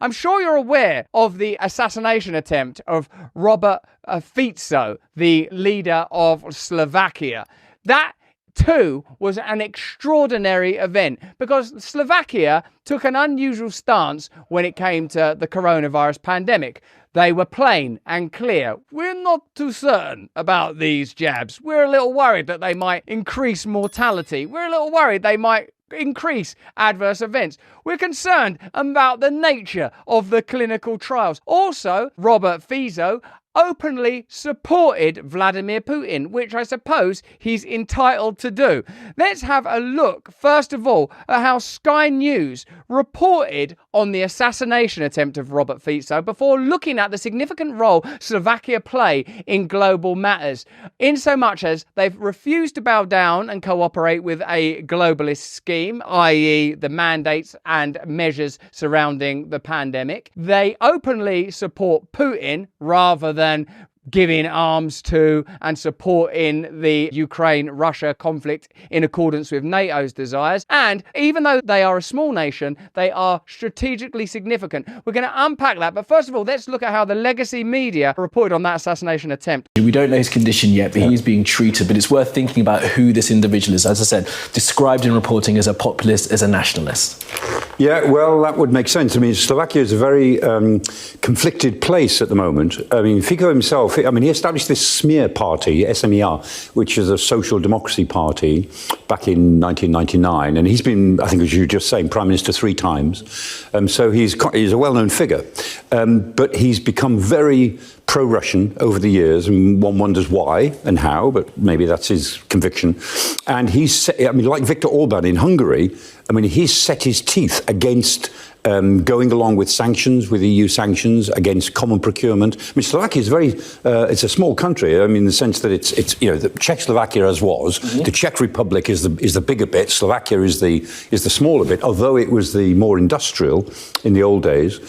I'm sure you're aware of the assassination attempt of Robert Fico, the leader of Slovakia. That too was an extraordinary event because Slovakia took an unusual stance when it came to the coronavirus pandemic. They were plain and clear. We're not too certain about these jabs. We're a little worried that they might increase mortality. We're a little worried they might increase adverse events. We're concerned about the nature of the clinical trials. Also, Robert Fico openly supported Vladimir Putin, which I suppose he's entitled to do. Let's have a look, first of all, at how Sky News reported on the assassination attempt of Robert Fico before looking at the significant role Slovakia play in global matters, in so much as they've refused to bow down and cooperate with a globalist scheme, i.e. the mandates and measures surrounding the pandemic. They openly support Putin rather than giving arms to and supporting the Ukraine-Russia conflict in accordance with NATO's desires. And even though they are a small nation, they are strategically significant. We're going to unpack that. But first of all, let's look at how the legacy media reported on that assassination attempt. We don't know his condition yet, but he's being treated. But it's worth thinking about who this individual is. As I said, described in reporting as a populist, as a nationalist. Yeah, well, that would make sense. I mean, Slovakia is a very conflicted place at the moment. I mean, Fico himself, he established this smear party, SMER, which is a social democracy party back in 1999. And he's been, I think, as you were just saying, Prime Minister 3 times. So he's a well-known figure. But he's become very pro-Russian over the years, and one wonders why and how, but maybe that's his conviction. And like Viktor Orban in Hungary, he's set his teeth against going along with sanctions, with EU sanctions, against common procurement. Slovakia is it's a small country. In the sense that it's the Czechoslovakia as was. Mm-hmm. The Czech Republic is the bigger bit. Slovakia is the smaller bit, although it was the more industrial in the old days.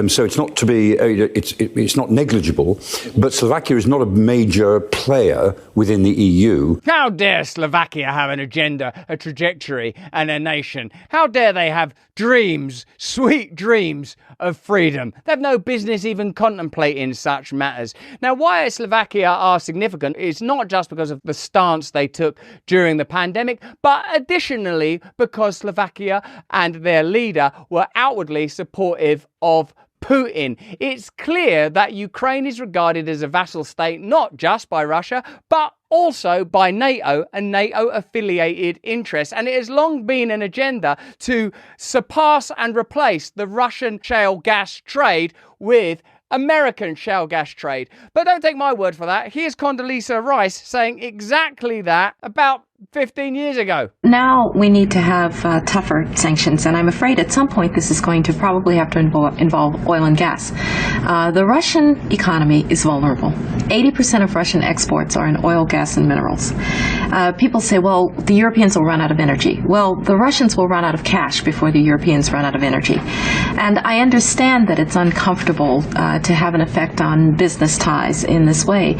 So it's not to be, it's not negligible. But Slovakia is not a major player within the EU. How dare Slovakia have an agenda, a trajectory, and a nation? How dare they have dreams, sweet dreams of freedom? They have no business even contemplating such matters. Now, why Slovakia are significant is not just because of the stance they took during the pandemic, but additionally because Slovakia and their leader were outwardly supportive of Putin. It's clear that Ukraine is regarded as a vassal state not just by Russia, but also by NATO and NATO-affiliated interests. And it has long been an agenda to surpass and replace the Russian shale gas trade with American shale gas trade. But don't take my word for that. Here's Condoleezza Rice saying exactly that about 15 years ago. Now we need to have tougher sanctions, and I'm afraid at some point this is going to probably have to involve oil and gas. The Russian economy is vulnerable. 80% of Russian exports are in oil, gas, and minerals. People say, well, the Europeans will run out of energy. Well, the Russians will run out of cash before the Europeans run out of energy. And I understand that it's uncomfortable to have an effect on business ties in this way,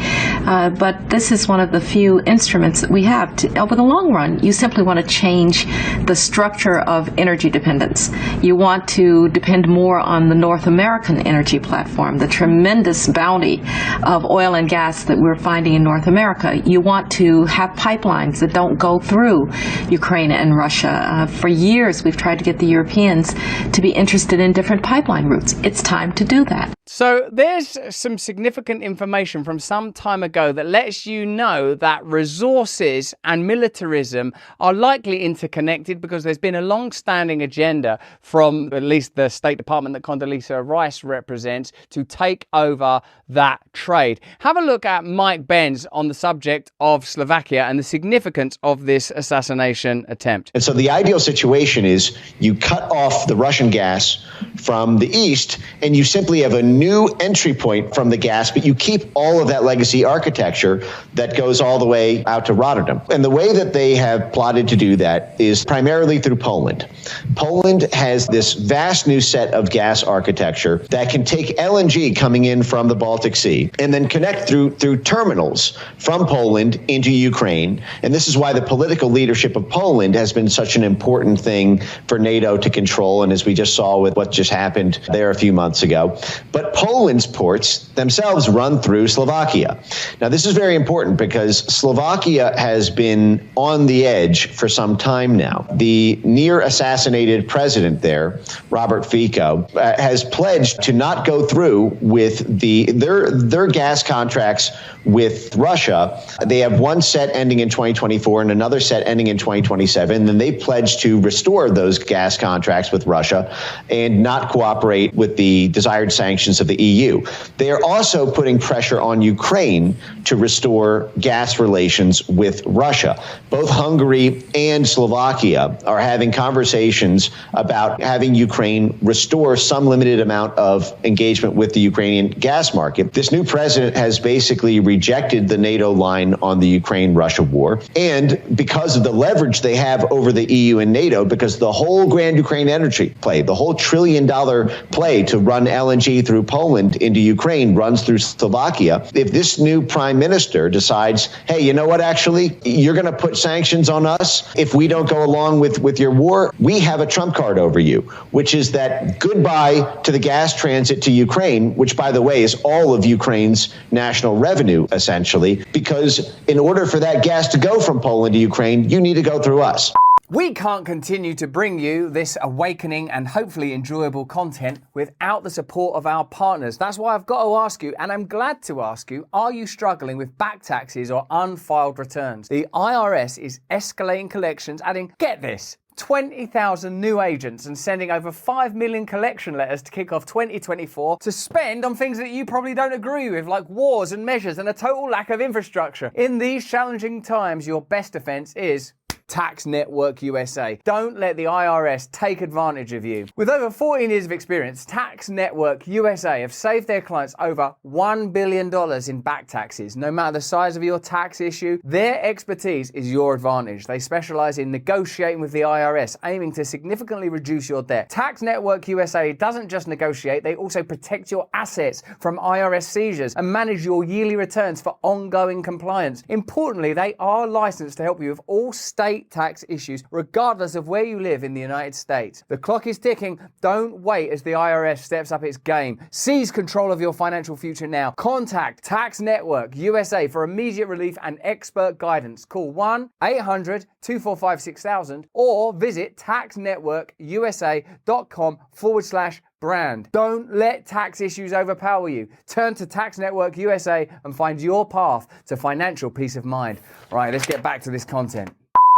but this is one of the few instruments that we have to, over the long run. You simply want to change the structure of energy dependence. You want to depend more on the North American energy platform, the tremendous bounty of oil and gas that we're finding in North America. You want to have pipelines that don't go through Ukraine and Russia. For years, we've tried to get the Europeans to be interested in different pipeline routes. It's time to do that. So there's some significant information from some time ago that lets you know that resources and militarism are likely interconnected because there's been a long-standing agenda from at least the State Department that Condoleezza Rice represents to take over that trade. Have a look at Mike Benz on the subject of Slovakia and the significance of this assassination attempt. And so the ideal situation is you cut off the Russian gas from the east and you simply have a new entry point from the gas, but you keep all of that legacy architecture that goes all the way out to Rotterdam. And the way way that they have plotted to do that is primarily through Poland. Poland has this vast new set of gas architecture that can take LNG coming in from the Baltic Sea and then connect through terminals from Poland into Ukraine. And this is why the political leadership of Poland has been such an important thing for NATO to control. And as we just saw with what just happened there a few months ago. But Poland's ports themselves run through Slovakia. Now, this is very important because Slovakia has been on the edge for some time now. The near assassinated president there, Robert Fico, has pledged to not go through with their gas contracts with Russia. They have one set ending in 2024 and another set ending in 2027. And they pledged to restore those gas contracts with Russia and not cooperate with the desired sanctions of the EU. They are also putting pressure on Ukraine to restore gas relations with Russia. Both Hungary and Slovakia are having conversations about having Ukraine restore some limited amount of engagement with the Ukrainian gas market. This new president has basically rejected the NATO line on the Ukraine-Russia war. And because of the leverage they have over the EU and NATO, because the whole grand Ukraine energy play, the whole $1 trillion play to run LNG through Poland into Ukraine runs through Slovakia. If this new prime minister decides, hey, you know what, actually, you're going to put sanctions on us if we don't go along with your war, we have a trump card over you, which is that goodbye to the gas transit to Ukraine, which, by the way, is all of Ukraine's national revenue, essentially, because in order for that gas to go from Poland to Ukraine, you need to go through us. We can't continue to bring you this awakening and hopefully enjoyable content without the support of our partners. That's why I've got to ask you, and I'm glad to ask you, are you struggling with back taxes or unfiled returns? The IRS is escalating collections, adding, get this, 20,000 new agents and sending over 5 million collection letters to kick off 2024 to spend on things that you probably don't agree with, like wars and measures and a total lack of infrastructure. In these challenging times, your best defense is Tax Network USA. Don't let the IRS take advantage of you. With over 14 years of experience, Tax Network USA have saved their clients over $1 billion in back taxes. No matter the size of your tax issue, their expertise is your advantage. They specialize in negotiating with the IRS, aiming to significantly reduce your debt. Tax Network USA doesn't just negotiate, they also protect your assets from IRS seizures and manage your yearly returns for ongoing compliance. Importantly, they are licensed to help you with all state tax issues, regardless of where you live in the United States. The clock is ticking. Don't wait as the IRS steps up its game. Seize control of your financial future now. Contact Tax Network USA for immediate relief and expert guidance. Call 1-800-245-6000 or visit taxnetworkusa.com/brand. Don't let tax issues overpower you. Turn to Tax Network USA and find your path to financial peace of mind. All right, let's get back to this content.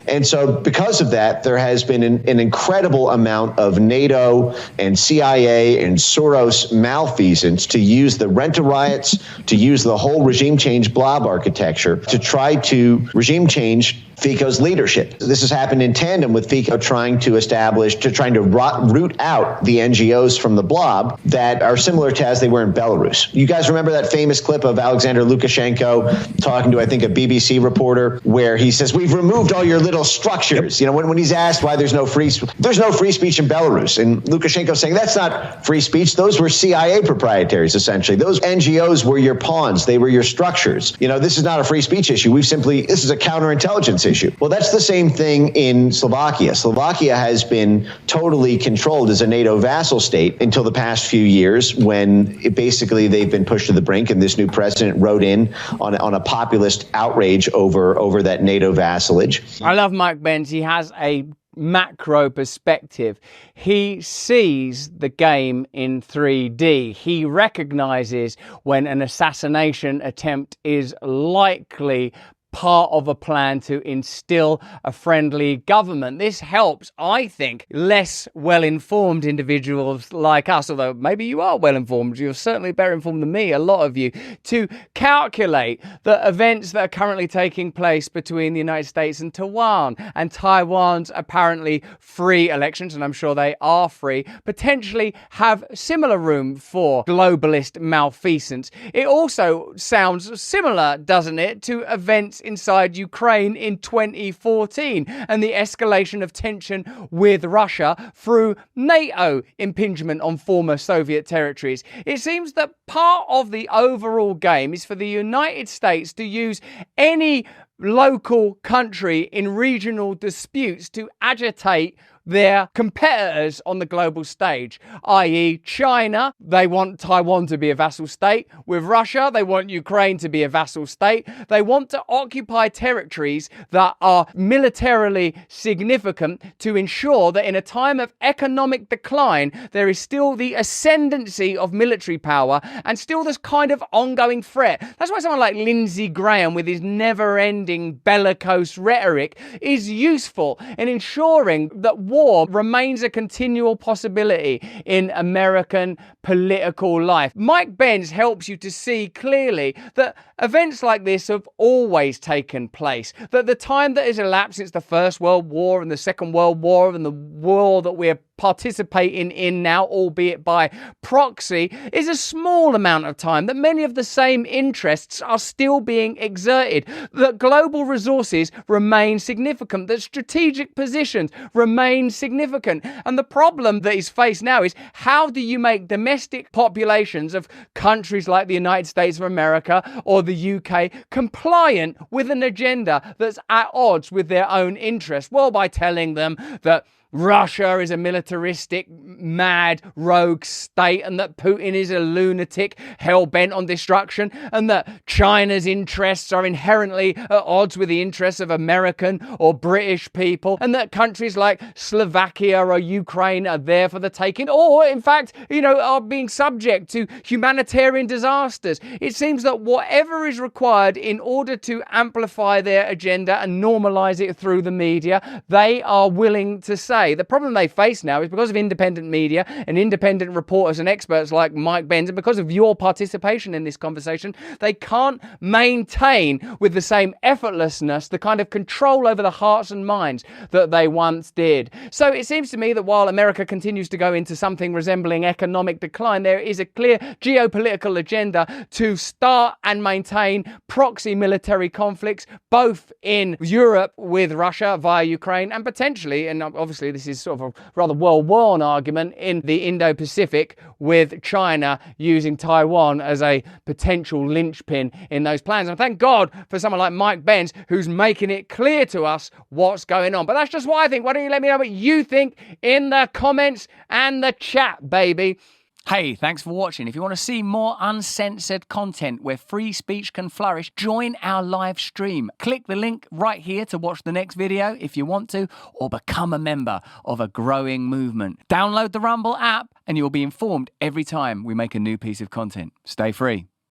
And so because of that, there has been an incredible amount of NATO and CIA and Soros malfeasance to use the rent riots, to use the whole regime change blob architecture to try to regime change Fico's leadership. This has happened in tandem with Fico trying to root out the NGOs from the blob that are similar to as they were in Belarus. You guys remember that famous clip of Alexander Lukashenko talking to, I think, a BBC reporter where he says, we've removed all your little structures. You know, when he's asked why there's no free speech in Belarus. And Lukashenko saying that's not free speech. Those were CIA proprietaries, essentially. Those NGOs were your pawns. They were your structures. You know, this is not a free speech issue. This is a counterintelligence issue. Well, that's the same thing in Slovakia. Slovakia has been totally controlled as a NATO vassal state until the past few years when basically they've been pushed to the brink and this new president rode in on a populist outrage over that NATO vassalage. I love Mike Benz. He has a macro perspective. He sees the game in 3D. He recognizes when an assassination attempt is likely part of a plan to instill a friendly government. This helps, I think, less well-informed individuals like us, although maybe you are well-informed, you're certainly better informed than me, a lot of you, to calculate the events that are currently taking place between the United States and Taiwan, and Taiwan's apparently free elections, and I'm sure they are free, potentially have similar room for globalist malfeasance. It also sounds similar, doesn't it, to events inside Ukraine in 2014 and the escalation of tension with Russia through NATO impingement on former Soviet territories. It seems that part of the overall game is for the United States to use any local country in regional disputes to agitate their competitors on the global stage, i.e. China. They want Taiwan to be a vassal state. With Russia, they want Ukraine to be a vassal state. They want to occupy territories that are militarily significant to ensure that in a time of economic decline, there is still the ascendancy of military power and still this kind of ongoing threat. That's why someone like Lindsey Graham, with his never-ending bellicose rhetoric, is useful in ensuring that war remains a continual possibility in American political life. Mike Benz helps you to see clearly that events like this have always taken place, that the time that has elapsed since the First World War and the Second World War and the war that we're participating in now, albeit by proxy, is a small amount of time, that many of the same interests are still being exerted, that global resources remain significant, that strategic positions remain significant. And the problem that is faced now is, how do you make domestic populations of countries like the United States of America or the UK compliant with an agenda that's at odds with their own interests? Well, by telling them that Russia is a militaristic, mad, rogue state, and that Putin is a lunatic hell-bent on destruction, and that China's interests are inherently at odds with the interests of American or British people, and that countries like Slovakia or Ukraine are there for the taking, or, in fact, are being subject to humanitarian disasters. It seems that whatever is required in order to amplify their agenda and normalize it through the media, they are willing to say. The problem they face now is because of independent media and independent reporters and experts like Mike Benz, and because of your participation in this conversation, they can't maintain with the same effortlessness the kind of control over the hearts and minds that they once did. So it seems to me that while America continues to go into something resembling economic decline, there is a clear geopolitical agenda to start and maintain proxy military conflicts, both in Europe with Russia via Ukraine, and potentially, and obviously this is sort of a rather well-worn argument, in the Indo-Pacific with China using Taiwan as a potential linchpin in those plans. And thank God for someone like Mike Benz, who's making it clear to us what's going on. But that's just what I think. Why don't you let me know what you think in the comments and the chat, baby? Hey, thanks for watching. If you want to see more uncensored content where free speech can flourish, join our live stream. Click the link right here to watch the next video if you want to, or become a member of a growing movement. Download the Rumble app and you'll be informed every time we make a new piece of content. Stay free.